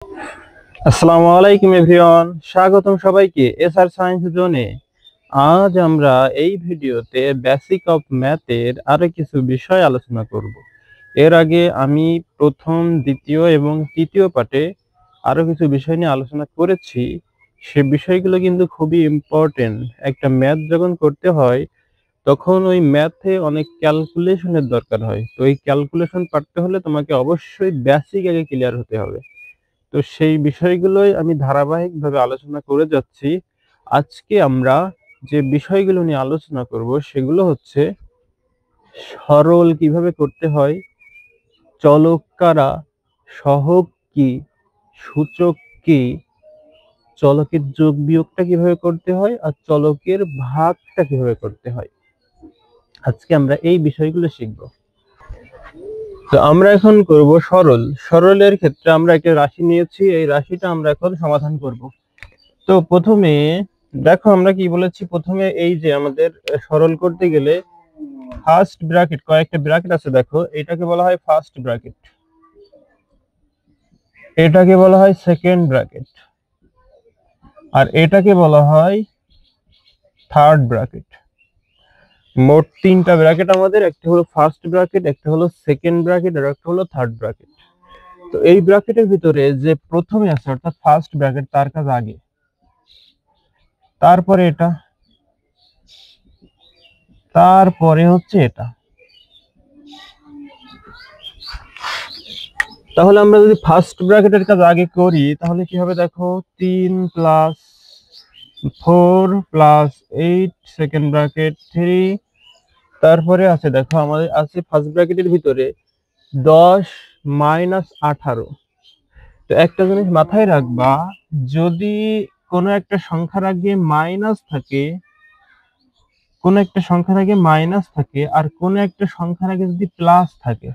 আসসালামু আলাইকুম এভরিওয়ান, স্বাগতম সবাইকে এসআর সায়েন্স জোনে। আজ আমরা এই ভিডিওতে বেসিক অফ ম্যাথের আরো কিছু বিষয় আলোচনা করব। এর আগে আমি প্রথম, দ্বিতীয় এবং তৃতীয় পার্টে আরো কিছু বিষয় নিয়ে আলোচনা করেছি। সে বিষয়গুলো কিন্তু খুবই ইম্পর্টেন্ট। একটা ম্যাথ যখন করতে হয় তখন ওই ম্যাথে অনেক ক্যালকুলেশনের দরকার হয়। তো এই ক্যালকুলেশন পারতে হলে তোমাকে অবশ্যই বেসিক আগে ক্লিয়ার হতে হবে। তো সেই বিষয়গুলোই আমি ধারাবাহিকভাবে আলোচনা করে যাচ্ছি। আজকে আমরা যে বিষয়গুলো নিয়ে আলোচনা করব সেগুলো হচ্ছে সরল কিভাবে করতে হয়, চলক কারা, সহগ কি, সূচক কি, চলকের যোগ বিয়োগটা কিভাবে করতে হয়, আর চলকের ভাগটা কিভাবে করতে হয়। আজকে আমরা এই বিষয়গুলো শিখব। তো আমরা এখন করব সরল। সরলের ক্ষেত্রে আমরা একটা রাশি নিয়েছি, এই রাশিটা আমরা এখন সমাধান করব। তো প্রথমে দেখো আমরা কি বলেছি, প্রথমে এই যে আমাদের সরল করতে গেলে ফার্স্ট ব্র্যাকেট, কয়েকটা ব্র্যাকেট আছে দেখো, এটাকে বলা হয় ফার্স্ট ব্র্যাকেট, এটাকে বলা হয় সেকেন্ড ব্র্যাকেট, আর এটাকে বলা হয় থার্ড ব্র্যাকেট। মোট তিনটা ব্র্যাকেট আমাদের, একটা হলো ফার্স্ট ব্র্যাকেট, একটা হলো সেকেন্ড ব্র্যাকেট, আর একটা হলো থার্ড ব্র্যাকেট। তো এই ব্র্যাকেটের ভিতরে যে প্রথমে আছে অর্থাৎ ফার্স্ট ব্র্যাকেট তার কাজ আগে, তারপরে এটা, তারপরে হচ্ছে এটা। তাহলে আমরা যদি ফার্স্ট ব্র্যাকেটের কাজ আগে করি তাহলে কি হবে দেখো, 3 প্লাস 4 প্লাস 8, সেকেন্ড ব্র্যাকেট 3, তারপরে আছে দেখো আমাদের আছে ফার্স্ট ব্র্যাকেটের ভিতরে 10 মাইনাস 18। তো একটা জিনিস মাথায় রাখবা, যদি কোনো একটা সংখ্যার আগে মাইনাস থাকে, কোনো একটা সংখ্যার আগে মাইনাস থাকে আর কোনো একটা সংখ্যার আগে যদি প্লাস থাকে,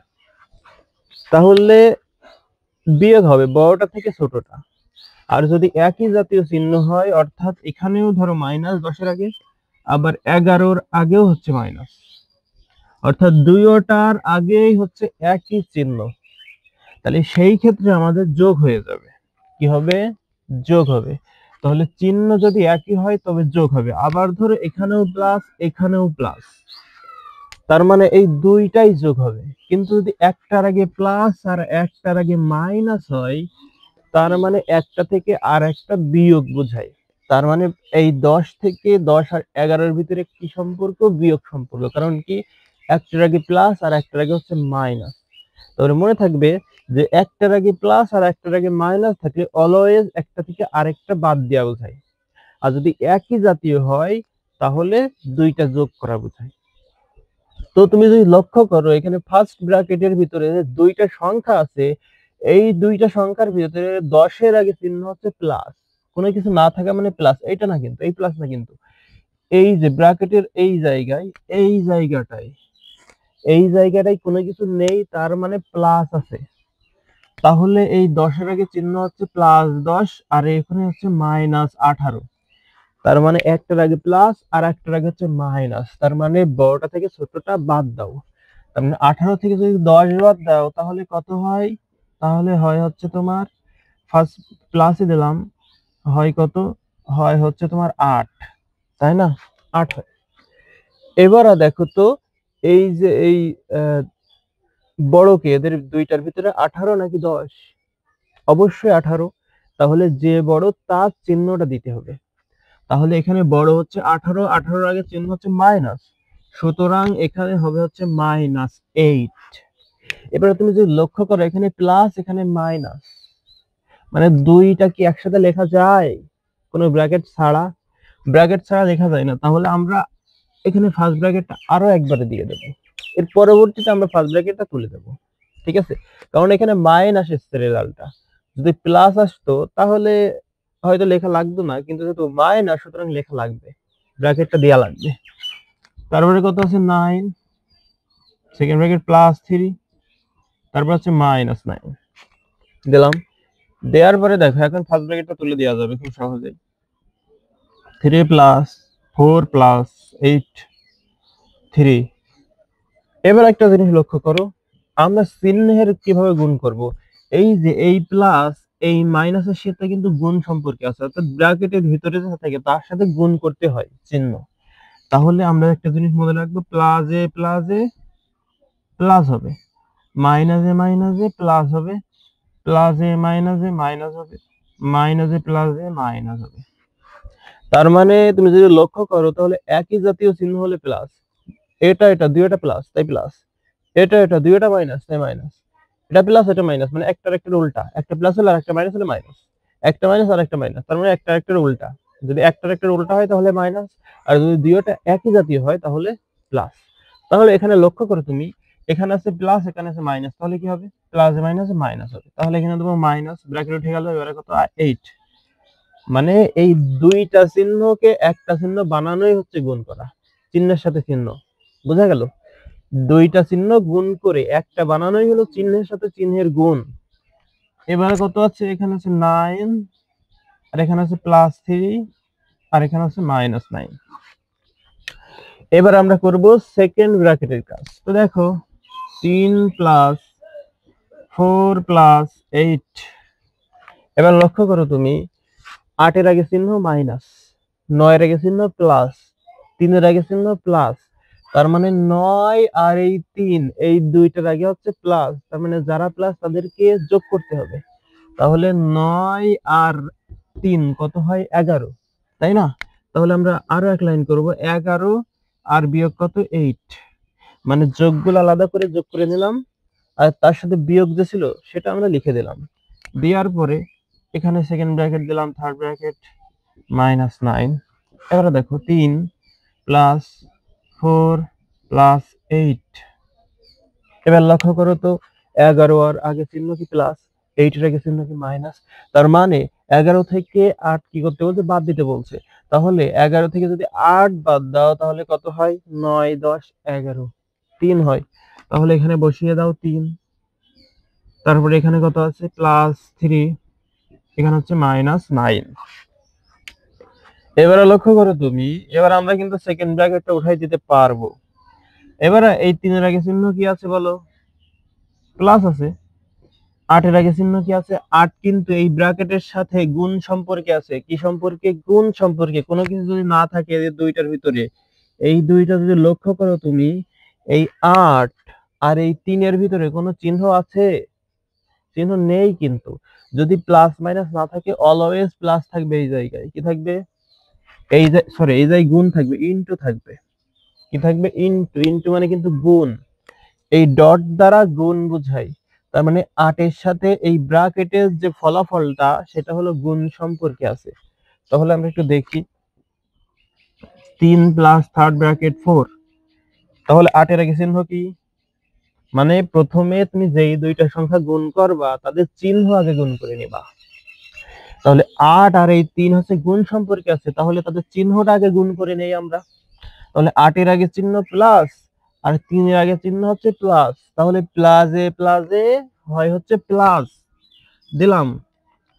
তাহলে বিয়োগ হবে বড়টা থেকে ছোটটা। আর যদি একই জাতীয় চিহ্ন হয়, অর্থাৎ এখানেও ধরো মাইনাস 10-এর আগে, আবার 11-র আগেও হচ্ছে মাইনাস, অর্থাৎ দুইটার আগেই হচ্ছে একই চিহ্ন, তাহলে সেই ক্ষেত্রে আমাদের যোগ হয়ে যাবে। কি হবে? যোগ হবে। তাহলে চিহ্ন যদি একই হয় তবে যোগ হবে। আবার ধরো এখানেও প্লাস, এখানেও প্লাস, তার মানে এই দুইটাই যোগ হবে। কিন্তু যদি একটার আগে প্লাস আর একটার আগে মাইনাস হয়, তার মানে একটা থেকে আর একটা বিয়োগ বোঝায়। তার মানে এই 10 থেকে 10 আর 11-এর ভিতরে কি সম্পর্ক? বিয়োগ সম্পর্ক। কারণ কি, একটার আগে প্লাস আর একটার আগে হচ্ছে মাইনাস। তাহলে মনে থাকবে যে একটার আগে প্লাস আর একটার আগে মাইনাস থাকলে অলওয়েজ একটা থেকে আরেকটা বাদ দেওয়া বোঝায়। আর যদি একই জাতীয় হয় তাহলে দুইটা যোগ করা বোঝায়। তো তুমি যদি লক্ষ্য করো, এখানে ফার্স্ট ব্র্যাকেটের ভিতরে দুইটা সংখ্যা আছে, এই দুইটা সংখ্যার ভিতরে 10-এর আগে চিহ্ন হচ্ছে প্লাস, কোনো কিছু না থাকা মানে প্লাস, এইটা না কিন্তু, এই প্লাস না কিন্তু, এই যে ব্র্যাকেটের এই জায়গায়, এই জায়গাটায়, এই জায়গাটায় কোনো কিছু নেই, তার মানে প্লাস আছে। তাহলে এই 10-এর আগে চিহ্ন হচ্ছে +10 আর এখানে হচ্ছে -18। তার মানে একটার আগে প্লাস আর একটার আগে হচ্ছে মাইনাস, তার মানে বড়টা থেকে ছোটটা বাদ দাও। তার মানে 18 থেকে যদি 10 বাদ দাও তাহলে কত হয়? তাহলে হয় হচ্ছে তোমার, ফার্স্ট প্লাসে দিলাম, হয় কত? হয় হচ্ছে তোমার 8, তাই না? 8 হয়। এবার দেখো তো, এই যে এই বড় কে, এদের দুইটার ভিতরে 18 নাকি 10? অবশ্যই 18। তাহলে যে বড় তার চিহ্নটা দিতে হবে। তাহলে এখানে বড় হচ্ছে 18, 18-র আগে চিহ্ন হচ্ছে মাইনাস, সুতরাং এখানে হবে হচ্ছে -8। এবারে তুমি যদি লক্ষ্য করো, এখানে প্লাস এখানে মাইনাস, মানে দুইটা কি একসাথে লেখা যায় কোনো ব্র্যাকেট ছাড়া? ব্র্যাকেট ছাড়া লেখা যায় না। তাহলে আমরা এখানে ফার্স্ট ব্র্যাকেটটা আরো একবারে দিয়ে দেবো, এর পরবর্তীতে আমরা ফার্স্ট ব্র্যাকেটটা তুলে দেবো। ঠিক আছে? কারণ এখানে মাইনাস এসছে রেজাল্টটা, যদি প্লাস আসতো তাহলে হয়তো লেখা লাগতো না, কিন্তু যেহেতু মাইনাস সুতরাং লেখা লাগবে, ব্র্যাকেটটা দেয়া লাগবে। তারপরে কত আছে? 9, সেকেন্ড ব্র্যাকেট +3, তারপর হচ্ছে -9 দিলাম। দেওয়ার পরে দেখো এখন ফার্স্ট ব্র্যাকেটটা তুলে দেওয়া যাবে খুব সহজেই। 3 + 4 + 8, 3। এবার একটা জিনিস লক্ষ্য করো, আমরা চিহ্নের কিভাবে গুণ করব। এই যে এই প্লাস এই মাইনাসের সাথে কিন্তু গুণ সম্পর্কে আছে, অর্থাৎ ব্র্যাকেটের ভিতরে যা থাকে তার সাথে গুণ করতে হয় চিহ্ন। তাহলে আমরা একটা জিনিস মনে রাখবো, প্লাস এ প্লাস হবে, মাইনাস এ প্লাস হবে, প্লাস এ মাইনাস হবে, মাইনাস এ প্লাস এ মাইনাস হবে। তার মানে তুমি যদি লক্ষ্য করো তাহলে একই জাতীয় চিহ্ন হলে প্লাস, এটা দুইটা প্লাস তাই প্লাস, এটা দুইটা মাইনাস তাই মাইনাস, এটা প্লাস এটা মাইনাস, মানে একটার উল্টা, একটা প্লাস হলে আর একটা মাইনাস হলে মাইনাস, একটা মাইনাস আর একটা মাইনাস, তার মানে একটার উল্টা। যদি একটার উল্টা হয় তাহলে মাইনাস, আর যদি দুইটা একই জাতীয় হয় তাহলে প্লাস। তাহলে এখানে লক্ষ্য করো তুমি, এখানে আছে প্লাস এখানে আছে মাইনাস, তাহলে কি হবে, প্লাস মাইনাস মাইনাস হবে। তাহলে এখানে দেবো মাইনাস, ব্র্যাকেট উঠে গেল, এবারে কত 8। মানে এই দুইটা চিহ্নকে একটা চিহ্ন বানানোই হচ্ছে গুণ করা, চিহ্নের সাথে চিহ্ন, বোঝা গেল? দুইটা চিহ্ন গুণ করে একটা বানানোই হলো চিহ্নের সাথে চিহ্নের গুণ। এবারে কত আছে, এখানে আছে 9, আর এখানে আছে +3, আর এখানে আছে -9। এবার আমরা করব সেকেন্ড ব্র্যাকেটের কাজ। তো দেখো 3 + 4 + 8। এবার লক্ষ্য করো তুমি, 8 এর আগে চিহ্ন মাইনাস, 9 এর আগে চিহ্ন প্লাস, 3 এর আগে চিহ্ন প্লাস, তার মানে 9 আর এই 3 এই দুইটার আগে হচ্ছে প্লাস, তার মানে যারা প্লাস তাদেরকে যোগ করতে হবে। তাহলে 9 আর 3 কত হয়, 11, তাই না? তাহলে আমরা আরো এক লাইন করব, 11 আর বিয়োগ কত, 8। মানে যোগগুলো আলাদা করে যোগ করে নিলাম, আর তার সাথে বিয়োগ যে ছিল সেটা আমরা লিখে দিলাম। দেওয়ার পরে এখানে সেকেন্ড ব্র্যাকেট দিলাম, থার্ড ব্র্যাকেট -9। এবারে দেখো 3 + 4 + 8। এবার লক্ষ্য করো তো, 11 আর আগে চিহ্ন কি প্লাস, 8 এর আগে চিহ্ন কি মাইনাস, তার মানে 11 থেকে 8 কি করতে বলছে, বাদ দিতে বলছে। তাহলে 11 থেকে যদি 8 বাদ দাও তাহলে কত হয়, 9 10 11, 3 হয়। তাহলে এখানে বসিয়ে দাও 3, তারপরে এখানে কত আছে, +3, এখানে হচ্ছে -9। এবারে লক্ষ্য করো তুমি, এবার আমরা কিন্তু সেকেন্ড ব্র্যাকেটটা উঠাই দিতে পারবো। এবারে এই 3 এর আগে চিহ্ন কি আছে বলো, প্লাস আছে। 8 এর আগে চিহ্ন কি আছে, 8 কিন্তু এই ব্র্যাকেটের সাথে গুণ সম্পর্কে আছে। কি সম্পর্কে, গুণ সম্পর্কে। কোনো কিছু যদি না থাকে এই দুইটার ভিতরে, এই দুইটা যদি লক্ষ্য করো তুমি, এই 8 আর এই 3 এর ভিতরে কোনো চিহ্ন আছে, চিহ্ন নেই। কিন্তু যদি প্লাস মাইনাস না থাকে, অলওয়েজ প্লাস থাকবে, এই জায়গায় কি থাকবে, এই যে সরি এই জায়গায় গুণ থাকবে, ইনটু থাকবে। কি থাকবে, ইনটু, ইনটু মানে কিন্তু গুণ, এই ডট দ্বারা গুণ বোঝায়। তার মানে 8 এর সাথে এই ব্র্যাকেটের যে ফলাফলটা সেটা হলো গুণ সম্পর্কে আছে। তাহলে আমরা একটু দেখি, 3 + থার্ড ব্র্যাকেট 4, তাহলে 8 এর আগে চিহ্ন কি, মানে প্রথমে তুমি যেই দুইটা সংখ্যা গুণ করবা তাদের চিহ্ন আগে গুণ করে নিবা। তাহলে 8 আর এই 3 হচ্ছে গুণ সম্পর্কে আছে, তাহলে তাদের চিহ্নটা আগে গুণ করে নেই আমরা। তাহলে 8 এর আগে চিহ্ন প্লাস, আর 3 এর আগে চিহ্ন হচ্ছে প্লাস, তাহলে প্লাস এ হয় হচ্ছে প্লাস দিলাম।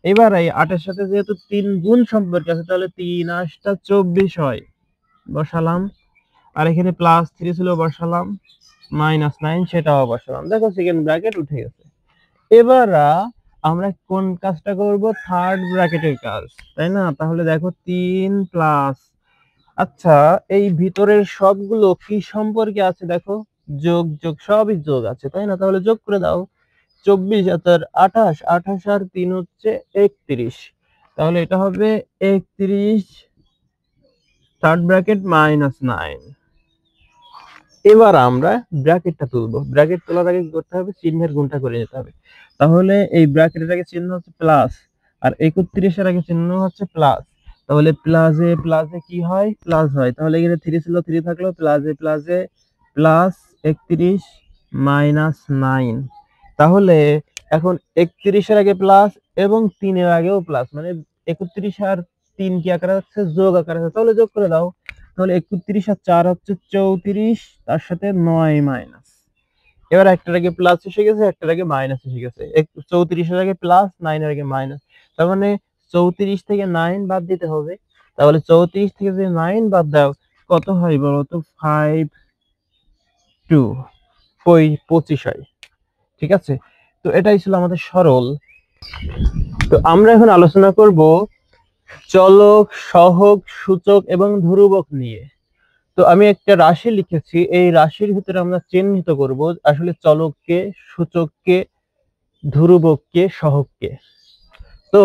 এবার এই 8 এর সাথে যেহেতু 3 গুণ সম্পর্কে আছে, তাহলে 3 8 24 হয়, বসালাম। আর এখানে +3 ছিল, বসালাম। -9 সেটাও বসালাম। দেখো সেকেন্ড ব্র্যাকেট উঠে গেছে। এবার আমরা কোন কাজটা করব, থার্ড ব্র্যাকেটের কাজ, তাই না? তাহলে দেখো 3 প্লাস, আচ্ছা এই ভিতরের সবগুলো কি সম্পর্কে আছে দেখো, যোগ যোগ সবই যোগ আছে, তাই না? তাহলে যোগ করে দাও, 24 আর 28, 28 আর 3 হচ্ছে 31, তাহলে এটা হবে 31 থার্ড ব্র্যাকেট -9। এবার আমরা ব্র্যাকেটটা তুলবো। ব্র্যাকেট তোলার আগে কি করতে হবে, চিহ্নের গুণটা করে নিতে হবে। তাহলে এই ব্র্যাকেটের আগে চিহ্ন হচ্ছে প্লাস, আর 31 এর আগে চিহ্ন হচ্ছে প্লাস, তাহলে প্লাসে কি হয়, প্লাস হয়। তাহলে এখানে 3 ছিল, 3 থাকলো, প্লাসে +31 -9। তাহলে এখন 31 এর আগে প্লাস এবং 3 এর আগেও প্লাস, মানে 31 আর 3 কি আকারে আছে, যোগ আকারে আছে। তাহলে যোগ করে দাও, তাহলে 31 আর 4 হচ্ছে 34, তার সাথে 9 মাইনাস। এবার একটার আগে প্লাস এসে গেছে, একটার আগে মাইনাস এসে গেছে। 34 এর আগে প্লাস, 9 এর আগে মাইনাস, তার মানে 34 থেকে 9 বাদ দিতে হবে। তাহলে 34 থেকে যদি 9 বাদ দাও কত হয় বলো তো, 5 2 25 হয়। ঠিক আছে, তো এটাই ছিল আমাদের সরল তো আমরা এখন আলোচনা করব চলক, সহগ, সূচক এবং ধ্রুবক নিয়ে। তো আমি একটা রাশি লিখেছি, এই রাশির ভিতরে আমরা চিহ্নিত করব আসলে চলককে, সূচককে, ধ্রুবককে, সহগকে। তো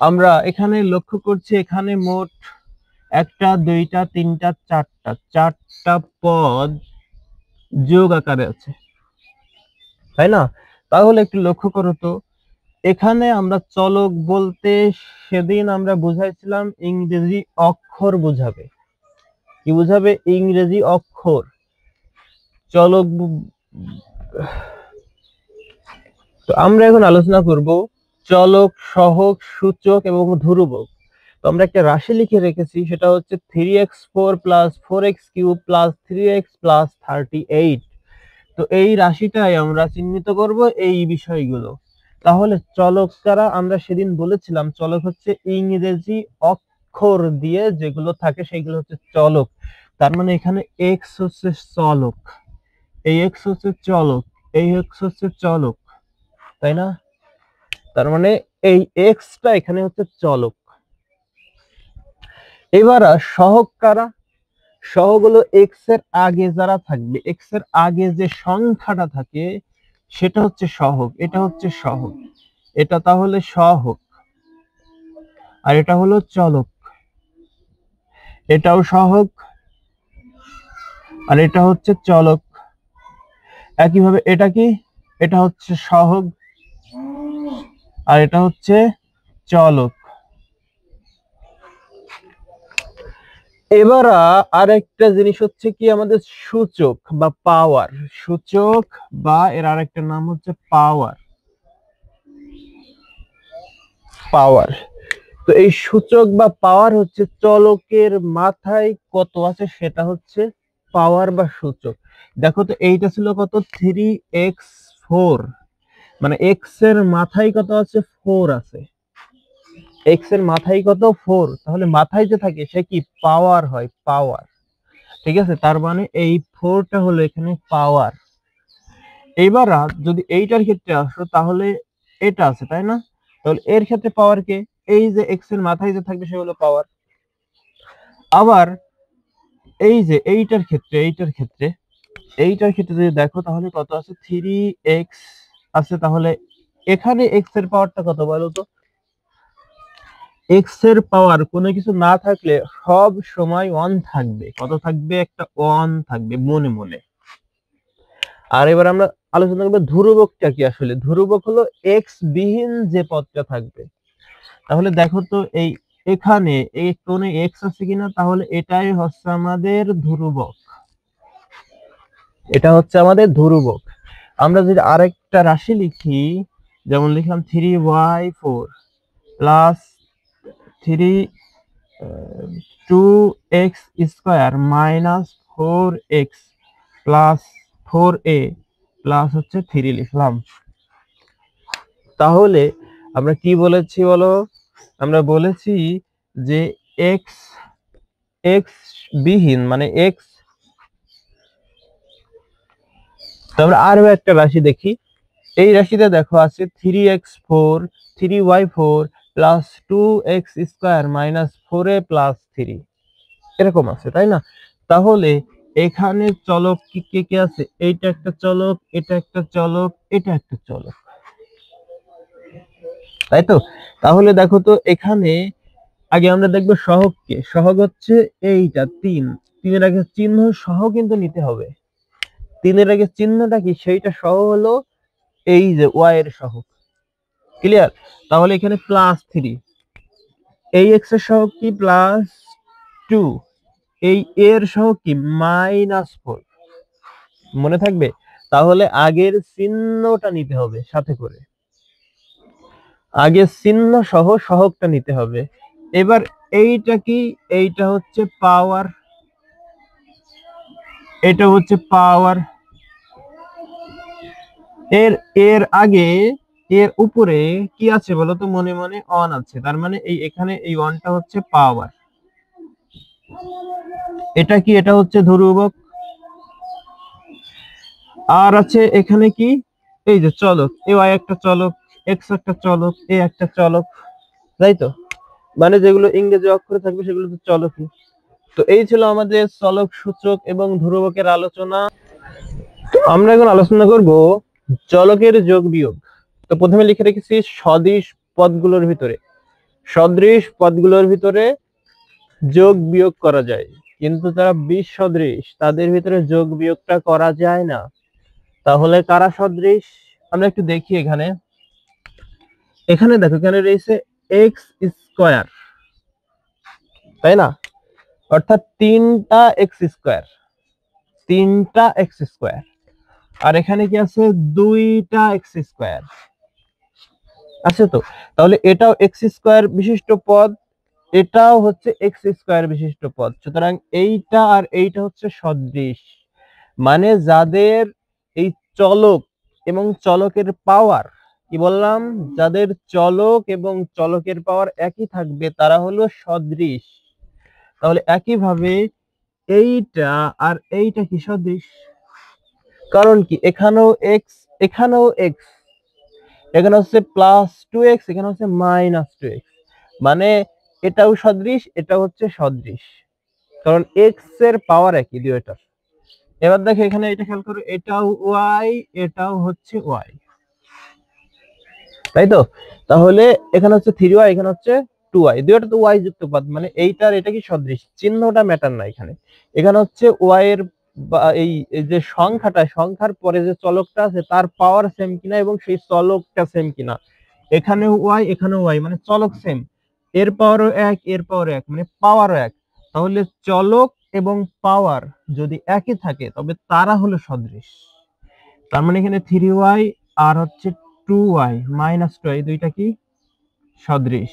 আমরা এখানে লক্ষ্য করছি এখানে মোট একটা, দুইটা, তিনটা, চারটা পদ যোগ আকারে আছে, তাই না? তাহলে একটু লক্ষ্য করো তো, এখানে আমরা চলক বলতে সেদিন আমরা বুঝাইছিলাম ইংরেজি অক্ষর বুঝাবে। কি বুঝাবে? ইংরেজি অক্ষর। চলক তো আমরা এখন আলোচনা করব চলক, সহগ, সূচক এবং ধ্রুবক। তো আমরা একটা রাশি লিখে রেখেছি, সেটা হচ্ছে 3x4 plus 4x cube plus 3x plus 38। তো এই রাশিটাই আমরা চিহ্নিত করব এই বিষয়গুলো। তাহলে চলক কারা? আমরা সেদিন বলেছিলাম চলক হচ্ছে ইংরেজি অক্ষর দিয়ে যেগুলো থাকে সেগুলো হচ্ছে চলক। তার মানে এখানে x হচ্ছে চলক, এই x হচ্ছে চলক, এই x হচ্ছে চলক, তাই না? তার মানে এই এক্সটা এখানে হচ্ছে চলক। এবার সহগ কারা? সহগ হলো এক্স এর আগে যারা থাকবে, এক্স এর আগে যে সংখ্যাটা থাকে সেটা হচ্ছে সহগ। এটা হচ্ছে সহগ, এটা তাহলে সহগ। আর এটা হলো চলক, এটাও সহগ আর এটা হচ্ছে চলক। একইভাবে এটা কি? এটা হচ্ছে সহগ আর এটা হচ্ছে চলক। এবার আরেকটা জিনিস হচ্ছে কি, আমাদের সূচক বা পাওয়ার। সূচক বা এর আরেকটা নাম হচ্ছে পাওয়ার। পাওয়ার। তো এই সূচক বা পাওয়ার হচ্ছে চলকের মাথায় কত আছে সেটা হচ্ছে পাওয়ার বা সূচক। দেখো তো এইটা ছিল কত? 3x4, মানে এক্স এর মাথায় কত আছে? 4 আছে। এক্স এর মাথায় কত? 4। তাহলে মাথায় যে থাকে সে কি? পাওয়ার হয়, পাওয়ার। ঠিক আছে, তার মানে এই 4টা হলো এখানে পাওয়ার। এইবার যদি এইটার ক্ষেত্রে আসো তাহলে এটা আছে, তাই না? তাহলে এর ক্ষেত্রে পাওয়ার কে? এই যে এক্স এর মাথায় যে থাকবে সে হলো পাওয়ার। আবার এই যে এইটার ক্ষেত্রে যদি দেখো তাহলে কত আছে? 3x আছে। তাহলে এখানে এক্স এর পাওয়ারটা কত বলো তো? এক্স এর পাওয়ার কোনো কিছু না থাকলে সব সময় 1 থাকবে। কত থাকবে? একটা 1 থাকবে মনে মনে। আর এবার আমরা আলোচনা করবো ধ্রুবকটা কি। আসলে ধ্রুবক হলো এক্স বিহীন যে পদটা থাকবে। তাহলে দেখো তো এই এখানে এই কোণে এক্স আছে কিনা, তাহলে এটাই হচ্ছে আমাদের ধ্রুবক। এটা হচ্ছে আমাদের ধ্রুবক। আমরা যদি আরেকটা রাশি লিখি, যেমন লিখলাম 3y4 plus 2x square minus 4x plus 4a plus হচ্ছে 3 লিখলাম। তাহলে আমরা কি বলেছি বলো? আমরা বলেছি যে এক্স এক্স বিহীন মানে এক্স। তো আমরা আরো একটা রাশি দেখি। এই রাশিতে দেখো আছে 3x4 3y4 plus 2x square minus 4a plus 3, এরকম আছে, তাই না? তাহলে এখানে চলক কি কে কে আছে? এইটা একটা চলক, এটা একটা চলক, এটা একটা চলক, তাই তো? তাহলে দেখো তো এখানে আগে আমরা দেখবো সহগকে। সহগ হচ্ছে এইটা 3। 3 এর আগে চিহ্ন সহ কিন্তু নিতে হবে। 3 এর আগে চিহ্নটা কি? সেইটা সহ হলো এই যে y এর সহগ। ক্লিয়ার? তাহলে এখানে প্লাস 3, এই x এর সহগ কি? প্লাস 2, এই এর সহগ কি? মাইনাস 4। মনে থাকবে? তাহলে আগের চিহ্নটা নিতে হবে সাথে করে, আগে চিহ্ন সহ সহগটা নিতে হবে। এবার এইটা কি? এইটা হচ্ছে পাওয়ার, এটা হচ্ছে পাওয়ার। এর এর আগে এর উপরে কি আছে বলতো? মনে মনে 1 আছে। তার মানে এই এখানে এই 1টা হচ্ছে পাওয়ার। এটা কি? এটা হচ্ছে ধ্রুবক। আর আছে এখানে কি? এই যে চলক, এই y একটা চলক, এক্স একটা চলক, এ একটা চলক, তাই তো? মানে যেগুলো ইংরেজি অক্ষরে থাকবে সেগুলো তো চলকই। তো এই ছিল আমাদের চলক, সূচক এবং ধ্রুবকের আলোচনা। তো আমরা এখন আলোচনা করব চলকের যোগ বিয়োগ। তো প্রথমে লিখে রেখেছি সদিশ পদগুলোর ভিতরে, সদৃশ পদগুলোর ভিতরে যোগ বিয়োগ করা যায়, কিন্তু যারা বিশ সদৃশ তাদের ভিতরে যোগ বিয়োগটা করা যায় না। তাহলে কারা সদৃশ আমরা একটু দেখি। এখানে এখানে দেখো, এখানে রয়েছে এক্স স্কোয়ার, তাই না? অর্থাৎ তিনটা এক্স স্কোয়ার, তিনটা এক্স স্কোয়ার। আর এখানে কি আছে? দুইটা এক্স স্কোয়ার আছে। তো তাহলে এটাও এক্স স্কোয়ার বিশিষ্ট পদ, এটাও হচ্ছে এক্স স্কোয়ার বিশিষ্ট পদ। সুতরাং এইটা আর এইটা হচ্ছে সদৃশ। মানে যাদের এই চলক এবং চলকের পাওয়ার, কি বললাম, যাদের চলক এবং চলকের পাওয়ার একই থাকবে তারা হলো সদৃশ। তাহলে একইভাবে এইটা আর এইটা কি সদৃশ? কারণ কি, এখানেও এক্স, এখানেও এক্স, এখানে হচ্ছে প্লাস টু এক্স, এখানে হচ্ছে মাইনাস টু এক্স। মানে এটাও সদৃশ, এটা হচ্ছে সদৃশ, কারণ এক্স এর পাওয়ার একই দুইটার। এবার দেখো এখানে এটা খেয়াল করো, এটাও ওয়াই, এটাও হচ্ছে ওয়াই, তাই তো? তাহলে এখানে হচ্ছে থ্রি ওয়াই, এখানে হচ্ছে টু ওয়াই, দুইটা তো ওয়াই যুক্ত পদ, মানে এইটার এটা কি সদৃশ, চিহ্নটা ম্যাটার না এখানে। এখানে হচ্ছে ওয়াই এর এই যে সংখ্যাটা, সংখ্যার পরে যে চলকটা আছে তার পাওয়ার সেম কিনা এবং সেই চলকটা সেম কিনা। এখানে ওয়াই, এখানে ওয়াই, মানে চলক সেম, এর পাওয়ারও এক, এর পাওয়ার এক, মানে পাওয়ারও এক। তাহলে চলক এবং পাওয়ার যদি একই থাকে তবে তারা হলো সদৃশ। তার মানে এখানে থ্রি ওয়াই আর হচ্ছে two y minus two y, দুইটা কি সদৃশ।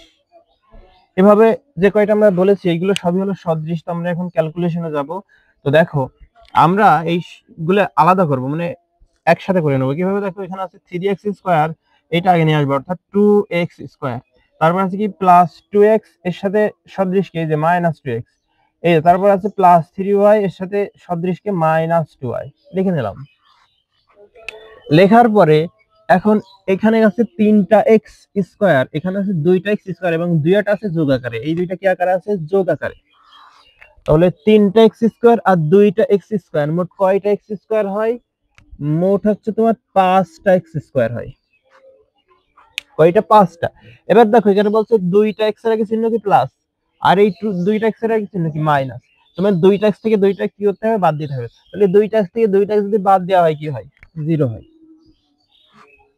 এভাবে যে কয়টা আমরা বলেছি এইগুলো সবই হলো সদৃশ। তো আমরা এখন ক্যালকুলেশনে যাব। তো দেখো আমরা এইগুলো আলাদা করব, মানে একসাথে করে নেবো। কিভাবে? দেখো এখানে আছে থ্রি এক্স স্কোয়ার, এটা আগে নিয়ে আসবো, অর্থাৎ টু এক্স স্কোয়ার। তারপর আছে কি প্লাস টু এক্স, এর সাথে সদৃশ কি, যে মাইনাস টু এক্স। এই তারপর আছে প্লাস থ্রি ওয়াই, এর সাথে সদৃশ কে মাইনাস টু ওয়াই। লিখে নিলাম। লেখার পরে এখন এখানে আছে তিনটা এক্স স্কোয়ার, এখানে আছে দুইটা এক্স স্কোয়ার এবং দুইটা আছে যোগ আকারে। এই দুইটা কি আকারে আছে? যোগ আকারে। তাহলে তিনটা এক্স স্কোয়ার আর দুইটা এক্স স্কোয়ার, মোট কয়টা এক্স স্কোয়ার হয়? মোট হচ্ছে তোমার পাঁচটা এক্স স্কোয়ার হয়। কয়টা? পাঁচটা। এবার দেখো এখানে বলছে দুইটা এক্স এর আগে চিহ্ন কি প্লাস, আর এই দুইটা এক্স এর আগে চিহ্ন কি মাইনাস। তোমার দুইটা এক্স থেকে দুইটা কি করতে হবে? বাদ দিতে হবে। তাহলে দুইটা এক্স থেকে দুইটা এক্স যদি বাদ দেওয়া হয় কি হয়? জিরো হয়,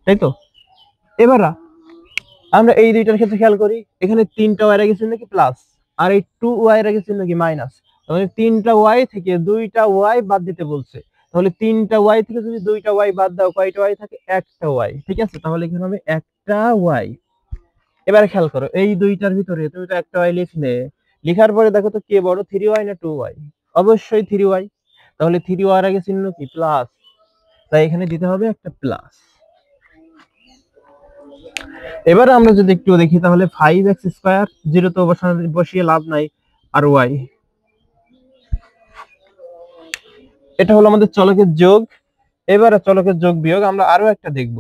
তাই তো? এবার আমরা এই দুইটার ক্ষেত্রে খেয়াল করি, এখানে তিনটা ওয়াই এর আগে চিহ্ন কি প্লাস, আর এই টু ওয়াই এর আগে চিহ্ন কি মাইনাস। তাহলে তিনটা ওয়াই থেকে দুইটা ওয়াই বাদ দিতে বলছে। তাহলে তিনটা ওয়াই থেকে যদি দুইটা ওয়াই বাদ দাও, কয়টা ওয়াই থাকে? একটা ওয়াই, ঠিক আছে? তাহলে এখানে হবে একটা ওয়াই। এবার খেয়াল করো এই দুইটার ভিতরে তুমি তো একটা ওয়াই লিখলে, লিখার পরে দেখো তো কে বড়, থ্রি ওয়াই না টু ওয়াই? অবশ্যই থ্রি ওয়াই। তাহলে থ্রি ওয়াই এর আগে চিহ্ন কি প্লাস, তাই এখানে দিতে হবে একটা প্লাস। এবার আমরা যদি একটু দেখি তাহলে ফাইভ এক্স স্কোয়ার, জিরো তো বসিয়ে লাভ নাই, আর ওয়াই, এটা হলো আমাদের চলকের যোগ। এবার চলকের যোগ বিয়োগ আমরা আরো একটা দেখব।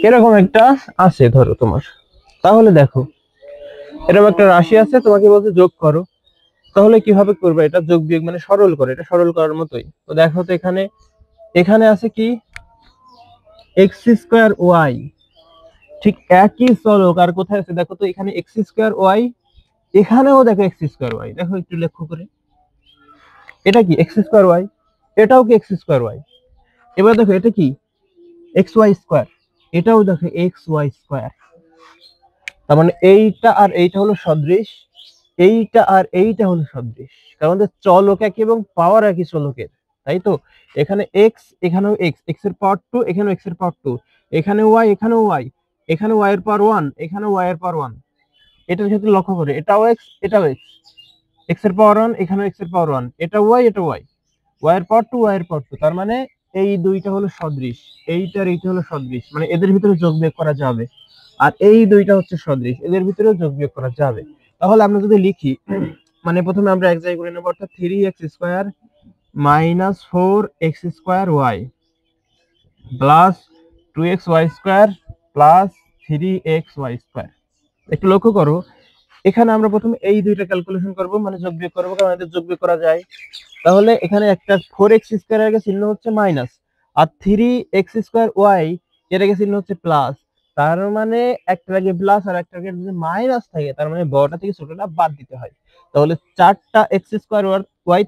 এরকম একটা আছে ধরো তোমার, তাহলে দেখো এরকম একটা রাশি আছে, তোমাকে বলছে যোগ করো। তাহলে কিভাবে করবে? এটা যোগ বিয়োগ মানে সরল করে, এটা সরল করার মতোই। তো দেখো তো এখানে এখানে আছে কি এক্স স্কোয়ার ওয়াই, ঠিক একই চলক। আর কোথায় আছে দেখো তো, এখানে এক্স স্কোয়ার ওয়াই, এখানেও দেখো এক্স স্কোয়ার ওয়াই। দেখো একটু লক্ষ্য করে, এটা কি এক্স স্কোয়ার ওয়াই, এটাও কি এক্স স্কোয়ার ওয়াই। এবার দেখো এটা কি এক্স ওয়াই স্কোয়ার, এটাও দেখো এক্স ওয়াই স্কোয়ার। তার মানে এইটা আর এইটা হলো সদৃশ, এইটা আর এইটা হলো সদৃশ, কারণ আমাদের চলক একই এবং পাওয়ার একই চলকের, তাই তো? এখানে এক্স, এখানেও এক্স, এক্স এর পাওয়ার টু, এখানেও এক্স এর পাওয়ার টু, এখানে ওয়াই, এখানেও ওয়াই, এখানে ওয়াই এর পাওয়ার ওয়ান, এখানে ওয়াই এর পাওয়ার ওয়ান। এটার ক্ষেত্রে লক্ষ্য করে এটাও এক্স, এটাও এক্স, এক্স এর পাওয়ার ওয়ান, এখানেও এক্স এর পাওয়ার ওয়ান, এটা ওয়াই, এটা ওয়াই, ওয়াই এর পাওয়ার টু, ওয়াই এর পাওয়ার টু। তার মানে এই দুইটা হলো সদৃশ, এইটার এইটা হলো সদৃশ, মানে এদের ভিতরে যোগ বিয়োগ করা যাবে। আর এই দুইটা হচ্ছে সদৃশ, এদের ভিতরে যোগ বিয়োগ করা যাবে। তাহলে আমরা যদি লিখি, মানে প্রথমে আমরা এক জায়গায় করে নেব, অর্থাৎ 3x² minus 4x² Y plus 2xy² plus 3xy²। একটু লক্ষ্য করো, এখানে আমরা প্রথমে এই দুইটা ক্যালকুলেশন করব, মানে যোগ বিয়োগ করবো, কারণ এদের যোগ বিয়োগ করা যায়। তাহলে এখানে একটা 4x² এর আগে চিহ্ন হচ্ছে মাইনাস, আর 3x²y এর আগে চিহ্ন হচ্ছে প্লাস। তার মানে একটার আগে প্লাস আর একটার আগে যদি মাইনাস থাকে, তার মানে বড়টা থেকে ছোটটা বাদ দিতে হয়। তাহলে 4টা x²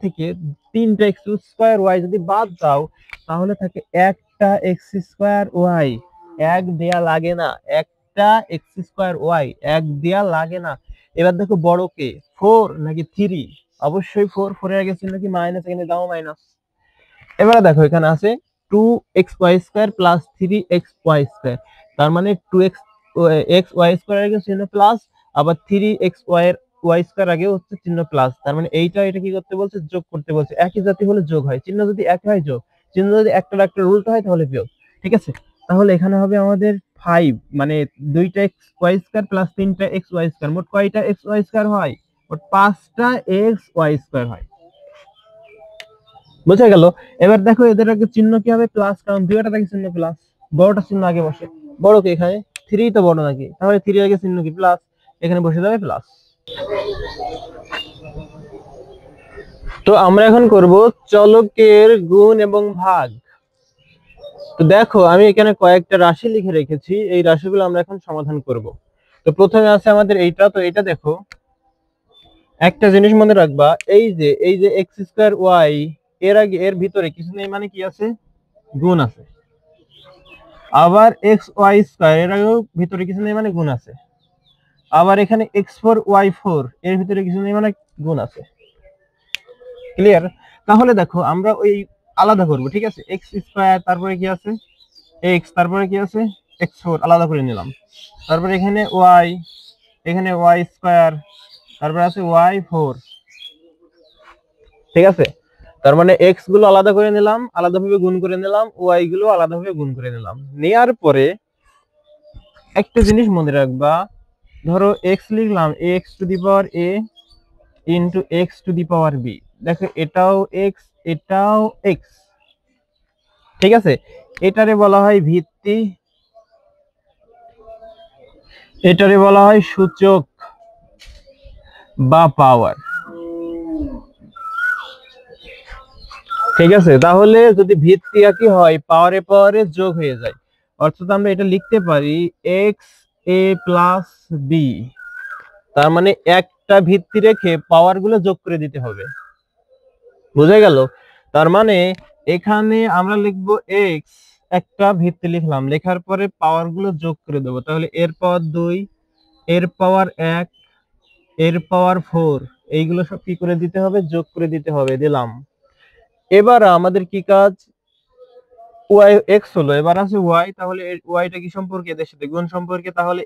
থেকে 3টা x² যদি বাদ দাও, তাহলে থাকে একটা x²y। এক দেয়া লাগে না, একটা x²y এক দেয়া লাগে না। এবার দেখো বড় কে, 4 নাকি 3? অবশ্যই 4, 4 এর আগে চিহ্ন কি মাইনাস, এখানে দাও মাইনাস। এবারে দেখো এখানে আছে 2xy² প্লাস 3xy², তার মানে 2xy² এর আগে চিহ্ন প্লাস, আবার 3xy² আগে হচ্ছে চিহ্ন প্লাস। তার মানে এইটা এটা কি করতে বলছে, যোগ করতে বলছে। একই জাতি হলে যোগ হয়, চিহ্ন যদি একই হয় যোগ, চিহ্ন যদি একটা উল্টো হয় তাহলে বিয়োগ। ঠিক আছে, তাহলে এখানে হবে আমাদের 5, মানে 2টা xy² প্লাস 3টা xy², মোট কয়টা xy² হয়? মোট 5টা xy² হয়। বুঝা গেল? এবার দেখো এদের আগে চিহ্ন কি হবে, প্লাস, কারণ দুইটা থেকে চিহ্ন প্লাস, বড়টা চিহ্ন আগে বসে। বড় কি এখানে 3 তো বড় নাকি, তাহলে 3 আগে চিহ্ন কি প্লাস, এখানে বসে যাবে প্লাস। তো আমরা এখন করব চলকের গুণ এবং ভাগ। তো দেখো আমি এখানে কয়েকটা রাশি লিখে রেখেছি, এই রাশিগুলো আমরা এখন সমাধান করব। তো প্রথমে আছে আমাদের এইটা, তো এটা দেখো, একটা জিনিস মনে রাখবা, এই যে x²y এর আগে এর ভিতরে কিছু নেই, মানে কি আছে, গুণ আছে। আবার xy² এর আগেও ভিতরে কিছু নেই, মানে গুণ আছে। আবার এখানে x4y4 এর ভিতরে কিছু নেই, মানে গুণ আছে। ক্লিয়ার? তাহলে দেখো আমরা ওই আলাদা করব, ঠিক আছে, x², তারপরে কি আছে x, তারপরে কি আছে x4, আলাদা করে নিলাম। তারপরে এখানে y, এখানে y², তারপরে আছে y4। ঠিক আছে, তার মানে x গুলো আলাদা করে নিলাম, আলাদাভাবে গুণ করে নিলাম, y গুলো আলাদাভাবে গুণ করে নিলাম। নেয়ার পরে একটা জিনিস মনে রাখবা, ধরো x লিখলাম x⁴a ইনটু x⁴b। দেখো এটাও x, এটাও x। ঠিক আছে, এটারে বলা হয় ভিত্তি, এটারে বলা হয় সূচক বা পাওয়ার। ঠিক আছে, তাহলে যদি ভিত্তি একই হয়, পাওয়ারে পাওয়ারে যোগ হয়ে যায়, অর্থাৎ আমরা এটা লিখতে পারি xa প্লাস b। তার মানে একটা ভিত্তি রেখে পাওয়ার গুলো যোগ করে দিতে হবে। বুঝা গেল? তার মানে এখানে আমরা লিখবো x, একটা ভিত্তি লিখলাম, লেখার পরে পাওয়ার গুলো যোগ করে দেবো। তাহলে এর পাওয়ার 2, এর পাওয়ার 1, এর পাওয়ার 4, এইগুলো সব কি করে দিতে হবে, যোগ করে দিতে হবে। দিলাম। এবার আমাদের কি কাজ, y x হলো, এবার আছে y, তাহলে yটা কি সম্পর্কে, এদের সাথে গুণ সম্পর্কে। তাহলে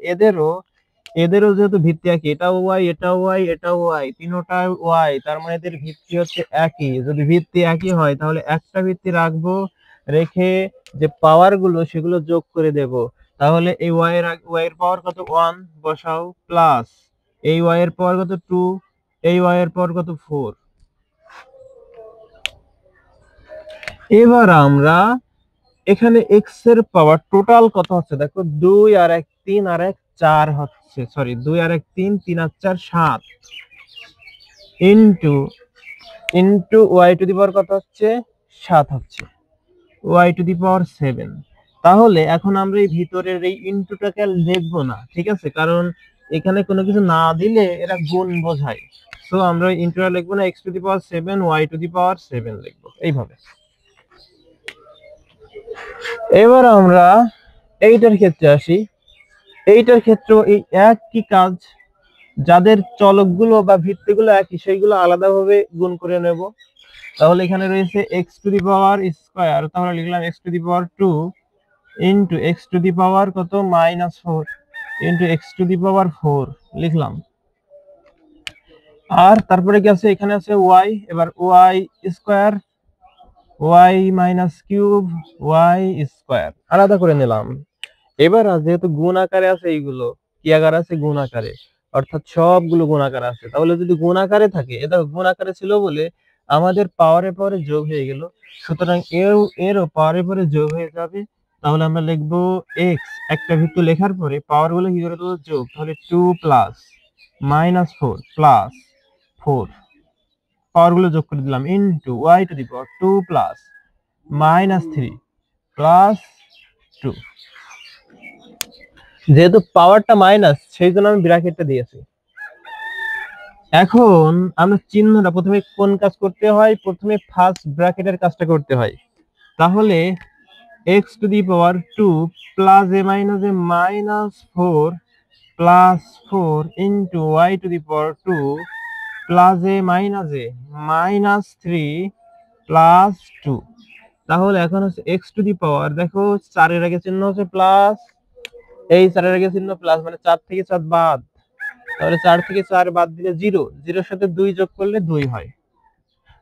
এদেরও যেহেতু ভিত্তি একই, এটাও y, এটাও y, এটাও y, তিনটা y, তার মানে এদের ভিত্তি হচ্ছে একই। যদি ভিত্তি একই হয়, তাহলে একটা ভিত্তি রাখবো, রেখে যে পাওয়ার গুলো সেগুলো যোগ করে দেব। তাহলে এই y এর পাওয়ার কত, 1 বসাও, প্লাস এই y এর পাওয়ার কত, 2, এই y এর পাওয়ার কত, 4। এবার আমরা এখানে x এর পাওয়ার টোটাল কত হচ্ছে দেখো, 2 আর 1 3 আর 1 4 হচ্ছে, সরি 2 আর 1 3, 3 আর 4 7, into y to the power কত হচ্ছে, 7 হচ্ছে, y টু দি পাওয়ার 7। তাহলে এখন আমরা এই ভিতরের এই ইনটুটাকে লিখবো না, ঠিক আছে, কারণ এখানে কোনো কিছু না দিলে এরা গুণ বোঝায়। সো আমরা ইনটুটা লিখবো না, x to the power 7 y to the power 7 লিখবো এইভাবে। এবার আমরা এইটার ক্ষেত্রে আসি। এইটার ক্ষেত্রে এই একই কাজ, যাদের চলকগুলো বা ভিত্তিগুলো একই সেইগুলো আলাদাভাবে গুণ করে নেব। তাহলে এখানে রয়েছে x to the power square, তাহলে লিখলাম x to the power 2 into x to the power কত, -4 into x to the power 4 লিখলাম। আর তারপরে কি আছে, এখানে আছে y, এবার y square, y minus cube y square আলাদা করে নিলাম। এবার যেহেতু গুণ আকারে আছে, এইগুলো কি আকারে আছে? গুণ আকারে, অর্থাৎ সবগুলো গুণ আকারে আছে। তাহলে যদি গুণ আকারে থাকে, এটা গুণ আকারে ছিল বলে আমাদের পাওয়ারে পাওয়ারে যোগ হয়ে গেল, সুতরাং এরও পাওয়ারে পাওয়ারে যোগ হয়ে যাবে। তাহলে আমরা লিখবো x, একটা ভিত্তি লেখার পরে পাওয়ার গুলো কি করে দেবো? যোগ। তাহলে 2 প্লাস মাইনাস 4 প্লাস 4, পাওয়ার গুলো যোগ করে দিলাম, into y to the power 2 plus minus 3 plus 2। যেহেতু পাওয়ারটা মাইনাস, সেই জন্য আমি ব্র্যাকেটটা দিয়েছি। এখন আমরা চিহ্নটা প্রথমে কোন কাজ করতে হয়? প্রথমে ফার্স্ট ব্র্যাকেটের কাজটা করতে হয়। তাহলে x to the power 2 plus a minus a minus 4 plus 4 into y to the power 2 plus a minus 3 plus 2। তাহলে এখন হচ্ছে x টু দি পাওয়ার, দেখো 4 এর আগে চিহ্ন হচ্ছে প্লাস, এই 4 এর আগে চিহ্ন প্লাস, মানে 4 থেকে 4 বাদ। তাহলে 4 থেকে 4 বাদ দিলে 0, 0 এর সাথে 2 যোগ করলে 2 হয়।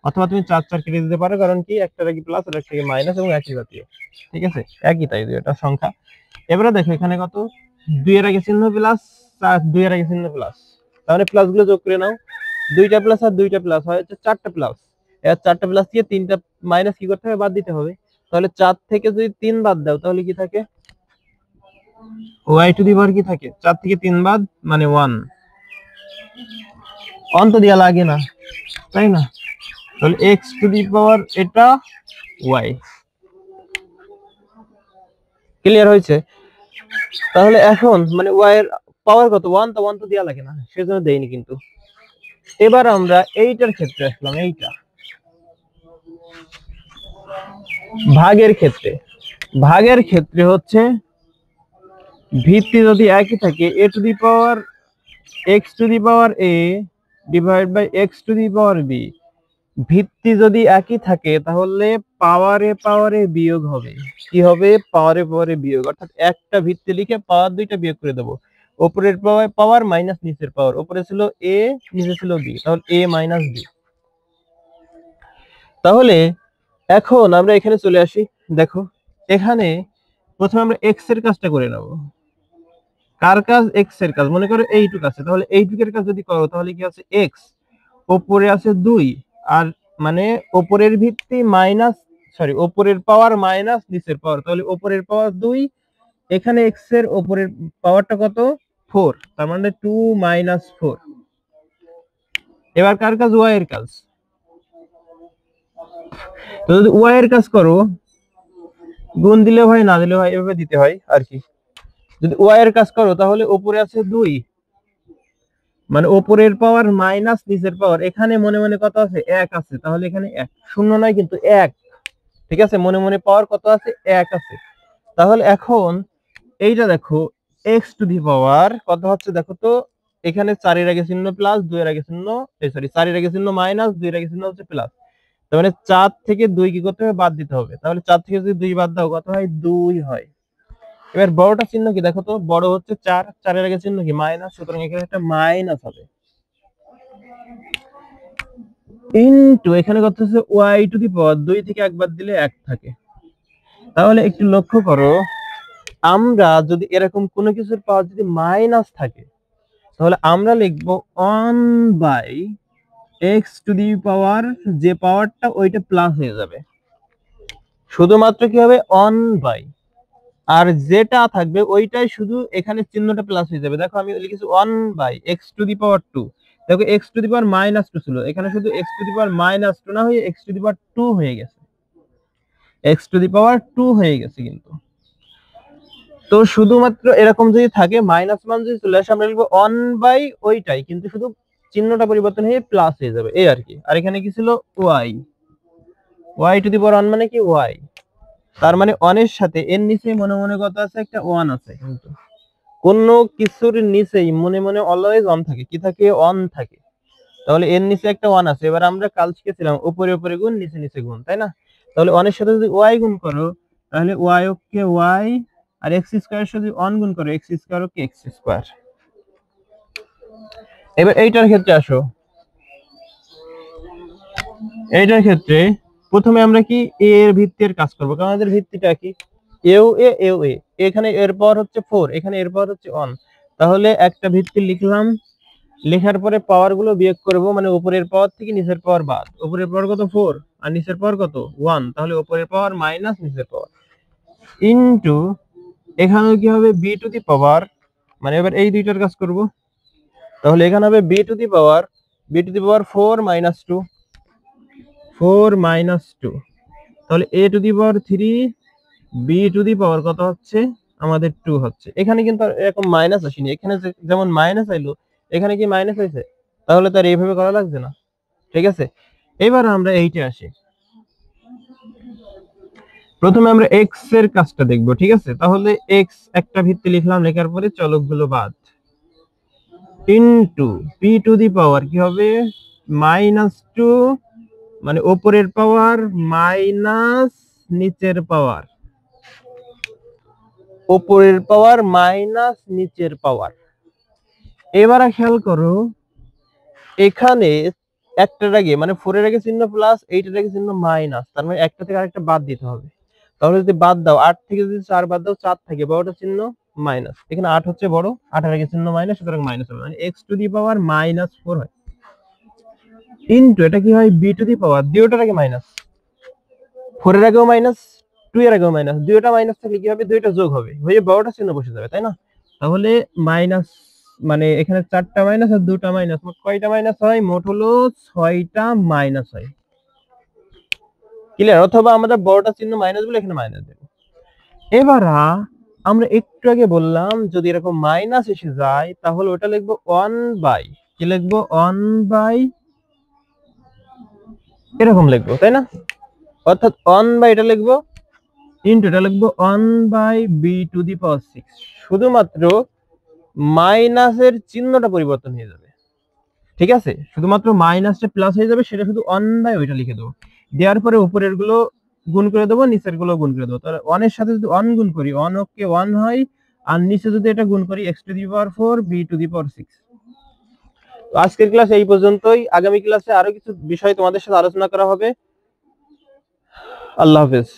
অথবা তুমি 4 4 কেটে দিতে পারো, কারণ কি একটার আগে প্লাস আর একটা আগে মাইনাস, এবং একই জাতীয়, ঠিক আছে, একই, তাই দুইটা সংখ্যা। এবারে দেখো এখানে কত, 2 এর আগে চিহ্ন প্লাস, 2 এর আগে চিহ্ন প্লাস, তাহলে প্লাস গুলো যোগ করে নাও। 2টা প্লাস আর 2টা প্লাস হয় হচ্ছে 4টা প্লাস। এর 4টা প্লাস দিয়ে 3টা মাইনাস কি করতে হবে? বাদ দিতে হবে। তাহলে 4 থেকে যদি 3 বাদ দাও, তাহলে কি থাকে? y টু দি পাওয়ার কি থাকে? 4 থেকে 3 বাদ মানে 1। অন্ত দেওয়া লাগে না, তাই না? তাহলে x টু দি পাওয়ার এটা y। ক্লিয়ার হয়েছে? তাহলে এখন মানে y এর পাওয়ার কত? 1, তো 1 তো দেওয়া লাগে না, সেজন্য দেইনি কিন্তু। এবার আমরা এইটার ক্ষেত্রে আসলাম, এইটা ভাগের ক্ষেত্রে। ভাগের ক্ষেত্রে হচ্ছে ভিত্তি যদি একই থাকে, a to the power x to the power a divide by x to the power b, ভিত্তি যদি একই থাকে তাহলে পাওয়ারে পাওয়ারে বিয়োগ হবে। কি হবে? পাওয়ারে পাওয়ারে বিয়োগ, অর্থাৎ একটা ভিত্তি লিখে পাওয়ার দুইটা বিয়োগ করে দেবো। উপরের পাওয়ার মাইনাস নিচের পাওয়ার, উপরে ছিল a নিচে ছিল b, তাহলে a মাইনাস b। তাহলে এখন আমরা এখানে চলে আসি। দেখো এখানে প্রথমে আমরা x এর কাজটা করে নেব। কার কাজ? x এর কাজ। মনে করো এইটুক আছে, তাহলে এইটুকের কাজ যদি করো, তাহলে কি আছে? x উপরে আছে 2, আর মানে উপরের ভিত্তি মাইনাস, সরি, উপরের পাওয়ার মাইনাস নিচের পাওয়ার, তাহলে উপরের পাওয়ার 2, এখানে x এর উপরের পাওয়ারটা কত? 4, তার মানে 2 মাইনাস 4। এবার কার কাজ? y এর কাজ। তো যদি y এর কাজ করো, গুণ দিলে হয়, না দিলে হয়, এভাবে দিতে হয় আর কি। যদি y এর কাজ করো, তাহলে উপরে আছে 2, মানে উপরের পাওয়ার মাইনাস নিচের পাওয়ার, এখানে মনে মনে কত আছে? 1 আছে, তাহলে এখানে 1, শূন্য নয় কিন্তু 1, ঠিক আছে, মনে মনে পাওয়ার কত আছে? 1 আছে। তাহলে এখন এইটা দেখো, x টু দি পাওয়ার কত হচ্ছে? দেখো তো, এখানে 4 এর আগে চিহ্ন প্লাস, 2 এর আগে চিহ্ন, সরি, 4 এর আগে চিহ্ন মাইনাস, 2 এর আগে চিহ্ন হচ্ছে প্লাস। তার মানে 4 থেকে 2 কি করতে হবে? বাদ দিতে হবে। তাহলে 4 থেকে যদি 2 বাদ দাও, কত হয়? 2 হয়। এবার বড়টা চিহ্ন কি? দেখো তো, বড় হচ্ছে 4, 4 এর আগে চিহ্ন কি? মাইনাস, সুতরাং এখানে একটা মাইনাস হবে। ইনটু এখানে কত হচ্ছে? y টু দি পাওয়ার 2 থেকে 1 বাদ দিলে 1 থাকে। তাহলে একটু লক্ষ্য করো, আমরা যদি এরকম কোনো কিছুর পাওয়ার যদি মাইনাস থাকে, তাহলে আমরা লিখবো 1 বাই x টু দি পাওয়ার, যে পাওয়ারটা ওইটা প্লাস হয়ে যাবে, শুধুমাত্র কি হবে? 1 বাই, আর যেটা থাকবে ওইটাই শুধু এখানে চিহ্নটা প্লাস হয়ে যাবে। দেখো আমি লিখেছি 1 by x to the power 2, দেখো x to the power minus 2 ছিল, এখানে শুধু x to the power minus 2 না হয়ে x টু দি পাওয়ার 2 হয়ে গেছে, x টু দি পাওয়ার 2 হয়ে গেছে কিন্তু। তো শুধুমাত্র এরকম যদি থাকে, মাইনাস মান যদি চলে আসে, আমরা লিখবো 1 বাই ওইটাই, কিন্তু শুধু চিহ্নটা পরিবর্তন হয়ে প্লাস হয়ে যাবে, এই আর কি। আর এখানে কি ছিল? y টু দি পাওয়ার 1 মানে কি? y, তার মানে 1 এর সাথে এর নিচে মনে মনে কত আছে? একটা 1 আছে। কিন্তু কোন কিছুর নিচেই মনে মনে অলওয়েজ 1 থাকে। কি থাকে? 1 থাকে। তাহলে এর নিচে একটা 1 আছে। এবার আমরা কাল শিখেছিলাম উপরে উপরে গুণ, নিচে নিচে গুণ, তাই না? তাহলে 1 এর সাথে যদি y গুণ করো, তাহলে y ওকে y, আর x স্কয়ার এর সাথে 1 গুণ করো, x স্কয়ার ওকে x স্কয়ার। এবার এইটার ক্ষেত্রে আসো। এইটার ক্ষেত্রে প্রথমে আমরা কি এ এর ভিত্তির কাজ করব, কারণ আমাদের ভিত্তিটা কি এও এ এও এ, এখানে এর পাওয়ার হচ্ছে 4, এখানে এর পাওয়ার হচ্ছে 1, তাহলে একটা ভিত্তি লিখলাম, লেখার পরে পাওয়ার গুলো বিয়োগ করব, মানে উপরের পাওয়ার থেকে নিচের পাওয়ার বাদ। উপরের পাওয়ার কত 4 আর নিচের পাওয়ার কত 1, তাহলে উপরের পাওয়ার মাইনাস নিচের পাওয়ার ইনটু এখানেও কি হবে বি টু দি পাওয়ার, মানে এবার এই দুইটার কাজ করব, তাহলে এখানে হবে b to the power 4 minus 2, 4 minus 2, তাহলে a to the power 3, b to the power কত হচ্ছে আমাদের 2 হচ্ছে। এখানে কিন্তু আর এরকম মাইনাস আসেনি, এখানে যেমন মাইনাস আইলো এখানে কি মাইনাস হয়েছে, তাহলে তার এইভাবে করা লাগছে না। ঠিক আছে, এবার আমরা এইটা আসি, প্রথমে আমরা এক্স এর কাজটা দেখব। ঠিক আছে, তাহলে এক্স একটা ভিত্তি লিখলাম, লেখার পরে চলকগুলো বাদ ইনটু পি টু দি পাওয়ার কি হবে মাইনাস 2, মানে উপরের পাওয়ার মাইনাস নিচের পাওয়ার, উপরের পাওয়ার মাইনাস নিচের পাওয়ার। এবার খেয়াল করো এখানে একটার আগে মানে 4 এর আগে চিহ্ন প্লাস, 8 এর আগে চিহ্ন মাইনাস, তার মানে একটা থেকে আরেকটা বাদ দিতে হবে। তাহলে যদি বাদ দাও 8 থেকে যদি 4 বাদ দাও 4 থাকে, বড়টা চিহ্ন মাইনাস, এখানে 8 হচ্ছে বড়, 8 এর আগে চিহ্ন মাইনাস, সুতরাং মাইনাস হবে, মানে x to the power minus 4 হয় ইনটু এটা কি হয় b টু দি পাওয়ার, দুইটার আগে মাইনাস, 4 এর আগেও মাইনাস 2 এর আগেও মাইনাস, দুইটা মাইনাস থাকলে কি হবে দুইটা যোগ হবে, হয়ে বড়টা চিহ্ন বসে যাবে, তাই না? তাহলে মাইনাস, মানে এখানে 4টা মাইনাস আর 2টা মাইনাস, মোট কয়টা মাইনাস হয়, মোট হলো 6টা মাইনাস হয়। ক্লিয়ার? অথবা আমাদের বড়টা চিহ্ন মাইনাস বলে এখানে মাইনাস দেব। এবার আমরা একটু আগে বললাম যদি এরকম মাইনাস এসে যায় তাহলে ওটা লিখবো 1 বাই, কি লিখবো 1 বাই, এরকম লিখবো, তাই না? অর্থাৎ 1 বাই এটা লিখবো ইনটু এটা লিখবো 1 by B to the power 6, শুধুমাত্র মাইনাসের চিহ্নটা পরিবর্তন হয়ে যাবে। ঠিক আছে, শুধুমাত্র মাইনাসটা প্লাস হয়ে যাবে, সেটা শুধু 1 বাই ওইটা লিখে দেবো, দেওয়ার পরে উপরের গুলো গুণ করে দেবো, নিচের গুলো গুণ করে দেবো। তাহলে 1 এর সাথে যদি 1 গুণ করি 1 ওকে 1 হয়, আর নিচে যদি এটা গুণ করি x to the power 4 b to the power 6। তো আজকের ক্লাস এই পর্যন্তই, আগামী ক্লাসে আরো কিছু বিষয় তোমাদের সাথে আলোচনা করা হবে। আল্লাহ হাফেজ।